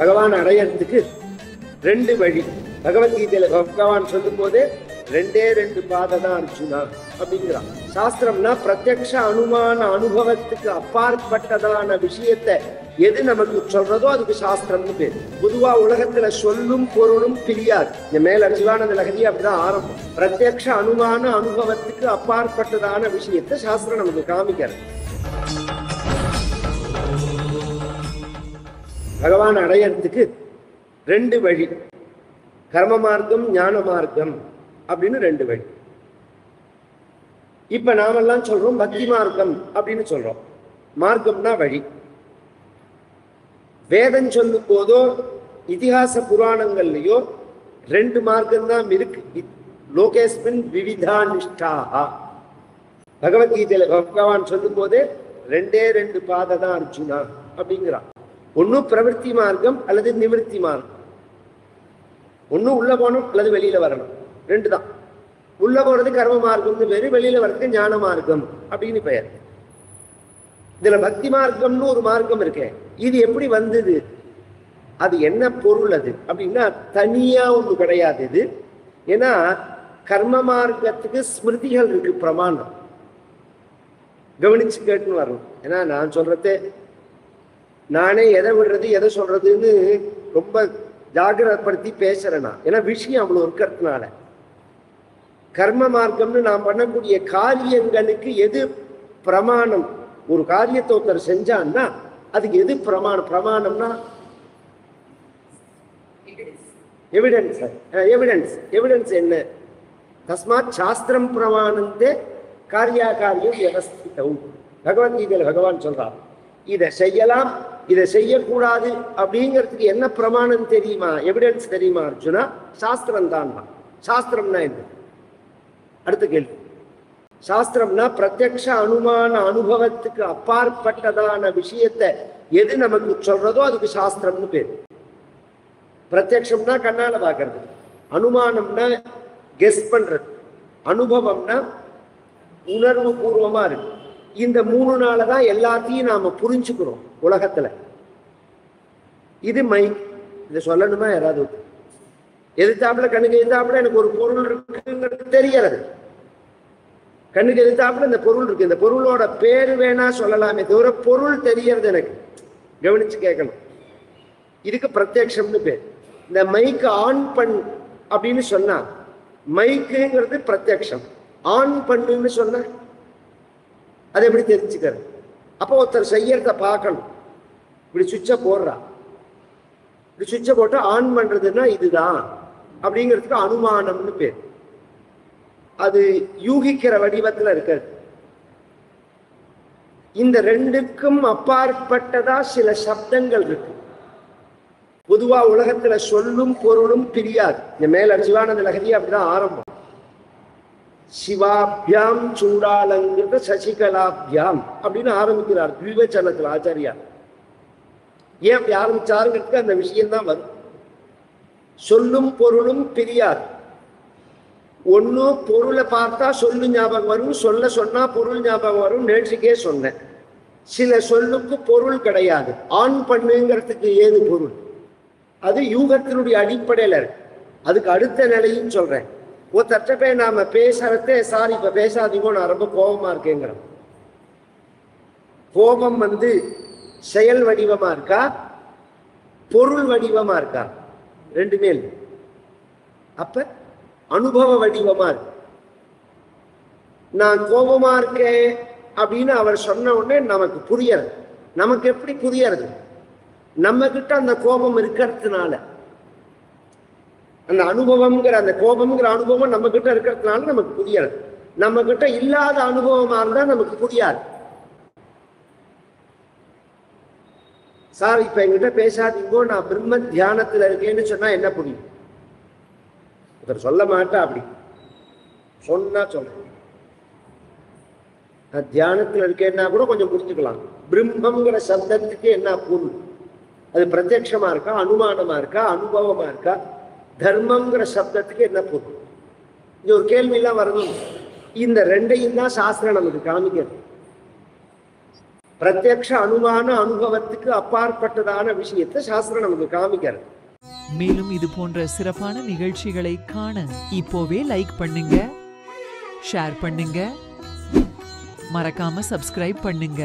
பகவான் அடையறதுக்கு ரெண்டு வழி. பகவத்கீதையில பகவான் சொல்லும் போதே ரெண்டே ரெண்டு பாதை தான் அர்ஜுனா அப்படிங்கிறான். சாஸ்திரம்னா பிரத்யக்ஷ அனுமான அனுபவத்துக்கு அப்பாற்பட்டதான விஷயத்தை எது நமக்கு சொல்றதோ அதுக்கு சாஸ்திரம்னு பேர். பொதுவா உலகத்துல சொல்லும் பொருளும் பிரியாது. இந்த மேல சிவானந்த லகரி அப்படிதான் ஆரம்பம். பிரத்யக்ஷ அனுமான அனுபவத்துக்கு அப்பாற்பட்டதான விஷயத்தை சாஸ்திரம் நமக்கு காமிக்கிறது. பகவான் அடையறதுக்கு ரெண்டு வழி, கர்ம மார்க்கம் ஞான மார்க்கம் அப்படின்னு ரெண்டு வழி. இப்ப நாமெல்லாம் சொல்றோம் பக்தி மார்க்கம் அப்படின்னு சொல்றோம். மார்க்கம்னா வழி. வேதம் சொல்லும் போதோ இதிகாச புராணங்கள்லயோ ரெண்டு மார்க்கம் தான் இருக்கு. லோகேஸ்மின் விவிதா நிஷ்டாஹா. பகவத்கீதையில பகவான் சொல்லும் போதே ரெண்டே ரெண்டு பாதை தான் அர்ஜுனா அப்படிங்கிறான். ஒன்னும் பிரவருத்தி மார்க்கம் அல்லது நிவர்த்தி மார்க்கம். ஒன்னும் உள்ள போகணும் அல்லது வெளியில வரணும், ரெண்டு தான். உள்ள போறது கர்ம மார்க்கம்னு பேரு, வெளியில வர்றது ஞான மார்க்கம் அப்படின்னு பெயர். இதுல பக்தி மார்க்கம்னு ஒரு மார்க்கம் இருக்கு. இது எப்படி வந்தது, அது என்ன பொருள் அது அப்படின்னா தனியா ஒண்ணு கிடையாது இது. ஏன்னா கர்ம மார்க்கத்துக்கு ஸ்மிருதிகள் இருக்கு, பிரமாணம். கவனிச்சு கேட்டுன்னு வரணும். ஏன்னா நான் சொல்றதே நானே எதை விடுறது எதை சொல்றதுன்னு ரொம்ப ஜாகிரதைப்படுத்தி பேசுறேன்னா, ஏன்னா விஷயம் அவ்வளவு இருக்கிறதுனால. கர்ம மார்க்கம்னு நாம் பண்ணக்கூடிய காரியங்களுக்கு எது பிரமாணம், ஒரு காரியத்தை ஒருத்தர் செஞ்சான்னா அதுக்கு எது பிரமாணம்? பிரமாணம்னா எவிடன்ஸ். எவிடன்ஸ் எவிடன்ஸ் என்ன? தஸ்மாத் சாஸ்திரம் பிரமாணந்தே காரியாகாரியம் வியவஸ்திதம். பகவத்கீதையில பகவான் சொல்றார், இதை செய்யலாம் இதை செய்யக்கூடாது அப்படிங்கிறதுக்கு என்ன பிரமாணம் தெரியுமா, எவிடன்ஸ் தெரியுமா அர்ஜுனா? சாஸ்திரம் தான். சாஸ்திரம்னா என்ன? அடுத்த கேள்வி. சாஸ்திரம்னா பிரத்யக்ஷ அனுமான அனுபவத்துக்கு அப்பாற்பட்டதான விஷயத்தை எது நமக்கு சொல்றதோ அதுக்கு சாஸ்திரம்னு பேர். பிரத்யக்ஷம்னா கண்ணால பாக்குறது, அனுமானம்னா கெஸ் பண்றது, அனுபவம்னா உணர்வு பூர்வமா இருக்கு. இந்த மூணு நாளதான் எல்லாத்தையும் நாம புரிஞ்சுக்கிறோம் உலகத்துல. இது மைக். இதை சொல்லணுமா யாராவது? எதிர்த்தாப்புல கண்ணுக்கு எதிர்த்தாப்புல எனக்கு ஒரு பொருள் இருக்குங்கிறது தெரியறது. கண்ணுக்கு எதிர்த்தாப்புல இந்த பொருள் இருக்கு, இந்த பொருளோட பேரு வேணா சொல்லலாமே தவிர பொருள் தெரியறது எனக்கு. கவனிச்சு கேட்கணும். இதுக்கு பிரத்யக்ஷம்னு பேர். இந்த மைக்கு ஆன் பண் அப்படின்னு சொன்னா மைக்குங்கிறது பிரத்யக்ஷம். ஆன் பண்ணுன்னு சொன்ன அதை எப்படி தெரிஞ்சுக்கிறது? அப்போ ஒருத்தர் செய்யறத பார்க்கணும். இப்படி சுவிட்சை போடுறா, இப்படி சுவிட்சை போட்டு ஆன் பண்றதுன்னா இதுதான் அப்படிங்கிறதுக்கு அனுமானம்னு பேர். அது யூகிக்கிற வடிவத்துல இருக்கிறது. இந்த ரெண்டுக்கும் அப்பாற்பட்டதா சில சப்தங்கள் இருக்கு. பொதுவா உலகத்துல சொல்லும் பொருளும் பிரியாது. இந்த மேல சிவானந்த லகரி அப்படிதான் ஆரம்பம். சிவாபியாம் சூடாலங்கிருத சசிகலாபியாம் அப்படின்னு ஆரம்பிக்கிறார் விவேச்சனத்தில் ஆச்சாரியா. ஏன் அப்படி ஆரம்பிச்சாருங்கிறதுக்கு அந்த விஷயம்தான் வரும். சொல்லும் பொருளும் பிரியாது. ஒன்னு பொருளை பார்த்தா சொல்லு ஞாபகம் வரும், சொல்ல சொன்னா பொருள் ஞாபகம் வரும். நேற்றுக்கே சொன்னேன், சில சொல்லுக்கு பொருள் கிடையாது. ஆன் பண்ணுங்கிறதுக்கு ஏது பொருள்? அது யூகத்தினுடைய அடிப்படையில இருக்கு. அதுக்கு அடுத்த நிலையும் சொல்றேன். ஒருத்தட்ட போய் நாம பேசுறதே சாரி இப்ப பேசாதீங்கோ நான் ரொம்ப கோபமா இருக்கேங்கிறோம். கோபம் செயல் வடிவமா இருக்கா பொருள் வடிவமா இருக்கா? ரெண்டுமே இல்லை. அப்ப அனுபவ வடிவமா இருக்கு. நான் கோபமா இருக்கேன் அப்படின்னு அவர் சொன்ன உடனே நமக்கு புரியறது. நமக்கு எப்படி புரியறது? நம்ம கிட்ட அந்த கோபம் இருக்கிறதுனால, அந்த அனுபவம்ங்கிற அந்த கோபம்ங்கிற அனுபவம் நம்ம கிட்ட இருக்கிறதுனால நமக்கு புரியாது. நம்ம கிட்ட இல்லாத அனுபவமா இருந்தா நமக்கு புரியாது. சார் இப்ப என்கிட்ட பேசாதீங்கோ நான் பிரம்ம தியானத்துல இருக்கேன்னு சொன்னா என்ன புரியும்? ஒருத்தர் சொல்ல மாட்டா. அப்படி சொன்னா சொல்றேன் நான் தியானத்துல இருக்கேன்னா கூட கொஞ்சம் புரிஞ்சுக்கலாம். பிரம்மங்கிற சப்தத்துக்கு என்ன பொருள்? அது பிரத்யட்சமா இருக்கா, அனுமானமா இருக்கா, அனுபவமா இருக்கா? தர்மங்கிற சப்தத்துக்கு என்ன பொருள்? இது ஒரு கேள்வி எல்லாம் வரணும். இந்த ரெண்டையும் தான் சாஸ்திரம் நமக்கு காமிக்கிறது. பிரத்யக்ஷ அனுமான அனுபவத்துக்கு அப்பாற்பட்டதான விஷயத்தை சாஸ்திரம் நமக்கு காமிக்கிறது. மேலும் இது போன்ற சிறப்பான நிகழ்ச்சிகளை காண இப்போவே லைக் பண்ணுங்க, ஷேர் பண்ணுங்க, மறக்காம சப்ஸ்கிரைப் பண்ணுங்க.